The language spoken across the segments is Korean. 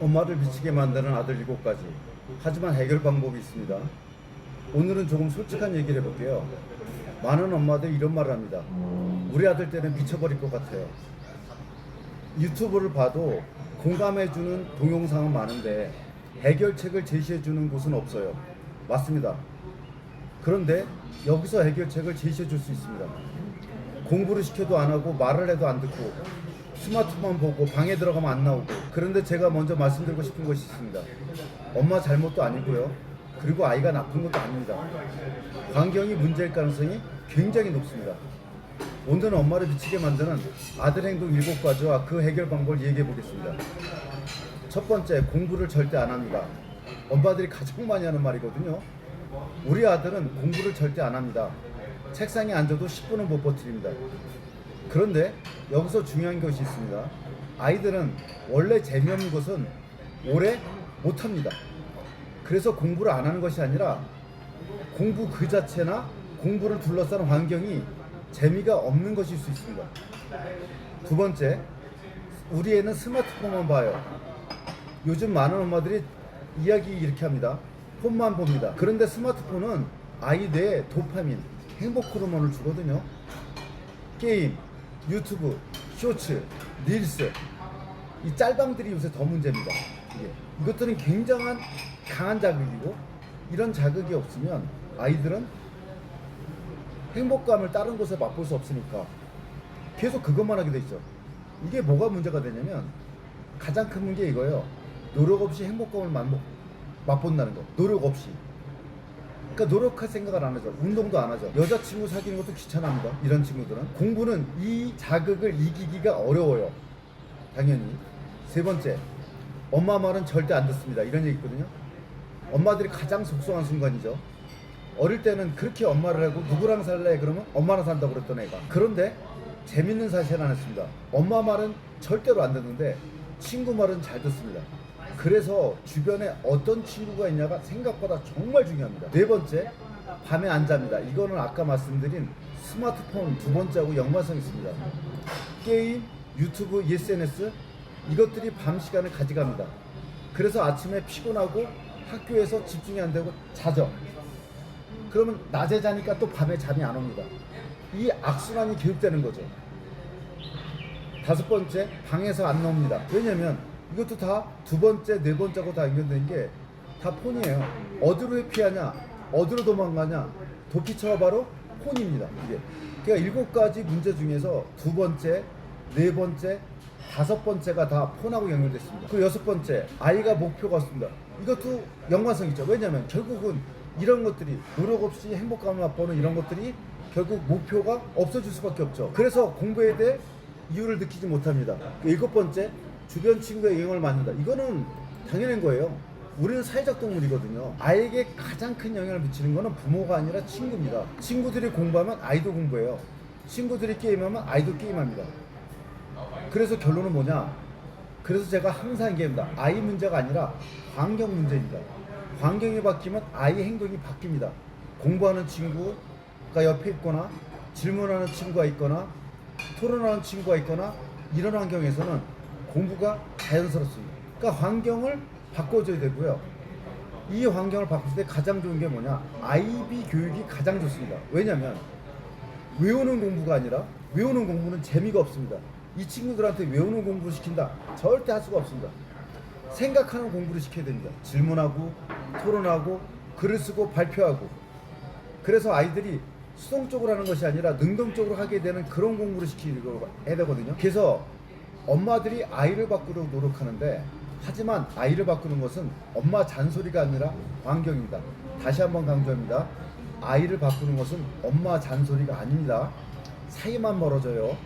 엄마를 미치게 만드는 아들 7가지. 하지만 해결 방법이 있습니다. 오늘은 조금 솔직한 얘기를 해볼게요. 많은 엄마들이 이런 말을 합니다. 우리 아들 때는 미쳐버릴 것 같아요. 유튜브를 봐도 공감해주는 동영상은 많은데 해결책을 제시해주는 곳은 없어요. 맞습니다. 그런데 여기서 해결책을 제시해줄 수 있습니다. 공부를 시켜도 안 하고 말을 해도 안 듣고 스마트폰 보고 방에 들어가면 안 나오고. 그런데 제가 먼저 말씀드리고 싶은 것이 있습니다. 엄마 잘못도 아니고요. 그리고 아이가 나쁜 것도 아닙니다. 환경이 문제일 가능성이 굉장히 높습니다. 오늘은 엄마를 미치게 만드는 아들 행동 7가지와 그 해결 방법을 얘기해 보겠습니다. 첫 번째, 공부를 절대 안 합니다. 엄마들이 가장 많이 하는 말이거든요. 우리 아들은 공부를 절대 안 합니다. 책상에 앉아도 10분은 못 버팁니다. 그런데 여기서 중요한 것이 있습니다. 아이들은 원래 재미없는 것은 오래 못합니다. 그래서 공부를 안 하는 것이 아니라 공부 그 자체나 공부를 둘러싼 환경이 재미가 없는 것일 수 있습니다. 두 번째, 우리 애는 스마트폰만 봐요. 요즘 많은 엄마들이 이야기 이렇게 합니다. 폰만 봅니다. 그런데 스마트폰은 아이 뇌에 도파민, 행복 호르몬을 주거든요. 게임, 유튜브, 쇼츠, 릴스, 이 짤방들이 요새 더 문제입니다. 이것들은 굉장한 강한 자극이고, 이런 자극이 없으면 아이들은 행복감을 다른 곳에 맛볼 수 없으니까 계속 그것만 하게 돼 있죠. 이게 뭐가 문제가 되냐면 가장 큰 문제 이거예요. 노력 없이 행복감을 맛본다는 거. 노력 없이. 그러니까 노력할 생각을 안 하죠. 운동도 안 하죠. 여자친구 사귀는 것도 귀찮아합니다. 이런 친구들은. 공부는 이 자극을 이기기가 어려워요. 당연히. 세 번째, 엄마 말은 절대 안 듣습니다. 이런 얘기 있거든요. 엄마들이 가장 속상한 순간이죠. 어릴 때는 그렇게 엄마를 하고 누구랑 살래? 그러면 엄마랑 산다고 그랬던 애가. 그런데 재밌는 사실 하나 있습니다. 엄마 말은 절대로 안 듣는데 친구 말은 잘 듣습니다. 그래서 주변에 어떤 친구가 있냐가 생각보다 정말 중요합니다. 네 번째, 밤에 안 잡니다. 이거는 아까 말씀드린 스마트폰 두 번째하고 연관성이 있습니다. 게임, 유튜브, SNS 이것들이 밤 시간을 가져갑니다. 그래서 아침에 피곤하고 학교에서 집중이 안 되고 자죠. 그러면 낮에 자니까 또 밤에 잠이 안 옵니다. 이 악순환이 계속되는 거죠. 다섯 번째, 방에서 안 나옵니다. 왜냐면 이것도 다 두 번째, 네 번째하고 다 연결된 게 다 폰이에요. 어디로 회피하냐, 어디로 도망가냐, 도피처가 바로 폰입니다. 이게. 그러니까 7가지 문제 중에서 두 번째, 네 번째, 다섯 번째가 다 폰하고 연결됐습니다. 그리고 여섯 번째, 아이가 목표가 없습니다. 이것도 연관성 있죠. 왜냐면 결국은 이런 것들이 노력 없이 행복감을 맛보는 이런 것들이 결국 목표가 없어질 수밖에 없죠. 그래서 공부에 대해 이유를 느끼지 못합니다. 일곱 번째, 주변 친구의 영향을 받는다. 이거는 당연한 거예요. 우리는 사회적 동물이거든요. 아이에게 가장 큰 영향을 미치는 거는 부모가 아니라 친구입니다. 친구들이 공부하면 아이도 공부해요. 친구들이 게임하면 아이도 게임합니다. 그래서 결론은 뭐냐? 그래서 제가 항상 얘기합니다. 아이 문제가 아니라 환경 문제입니다. 환경이 바뀌면 아이 행동이 바뀝니다. 공부하는 친구가 옆에 있거나 질문하는 친구가 있거나 토론하는 친구가 있거나 이런 환경에서는 공부가 자연스럽습니다. 그러니까 환경을 바꿔줘야 되고요. 이 환경을 바꿀 때 가장 좋은 게 뭐냐? 아이비 교육이 가장 좋습니다. 왜냐면 외우는 공부가 아니라 외우는 공부는 재미가 없습니다. 이 친구들한테 외우는 공부를 시킨다? 절대 할 수가 없습니다. 생각하는 공부를 시켜야 됩니다. 질문하고 토론하고 글을 쓰고 발표하고. 그래서 아이들이 수동적으로 하는 것이 아니라 능동적으로 하게 되는 그런 공부를 시키려고 해야 되거든요. 그래서 엄마들이 아이를 바꾸려고 노력하는데, 하지만 아이를 바꾸는 것은 엄마 잔소리가 아니라 환경입니다. 다시 한번 강조합니다. 아이를 바꾸는 것은 엄마 잔소리가 아닙니다. 사이만 멀어져요.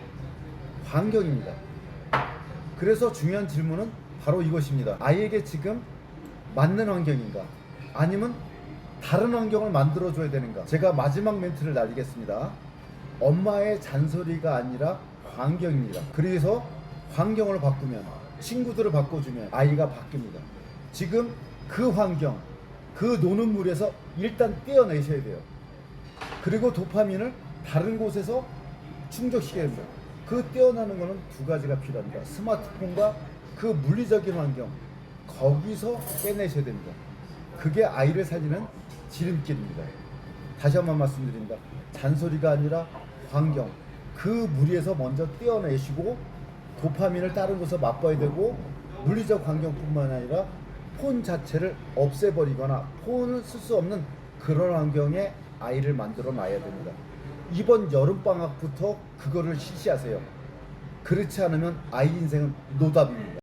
환경입니다. 그래서 중요한 질문은 바로 이것입니다. 아이에게 지금 맞는 환경인가? 아니면 다른 환경을 만들어줘야 되는가? 제가 마지막 멘트를 날리겠습니다. 엄마의 잔소리가 아니라 환경입니다. 그래서 환경을 바꾸면, 친구들을 바꿔주면 아이가 바뀝니다. 지금 그 환경, 그 노는 물에서 일단 떼어내셔야 돼요. 그리고 도파민을 다른 곳에서 충족시켜야 됩니다. 그 떼어나는 거는 두 가지가 필요합니다. 스마트폰과 그 물리적인 환경, 거기서 깨내셔야 됩니다. 그게 아이를 살리는 지름길입니다. 다시 한번 말씀드립니다. 잔소리가 아니라 환경, 그 무리에서 먼저 떼어내시고 도파민을 다른 곳에서 맛봐야 되고, 물리적 환경뿐만 아니라 폰 자체를 없애버리거나 폰을 쓸 수 없는 그런 환경에 아이를 만들어 놔야 됩니다. 이번 여름방학부터 그거를 실시하세요. 그렇지 않으면 아이 인생은 노답입니다.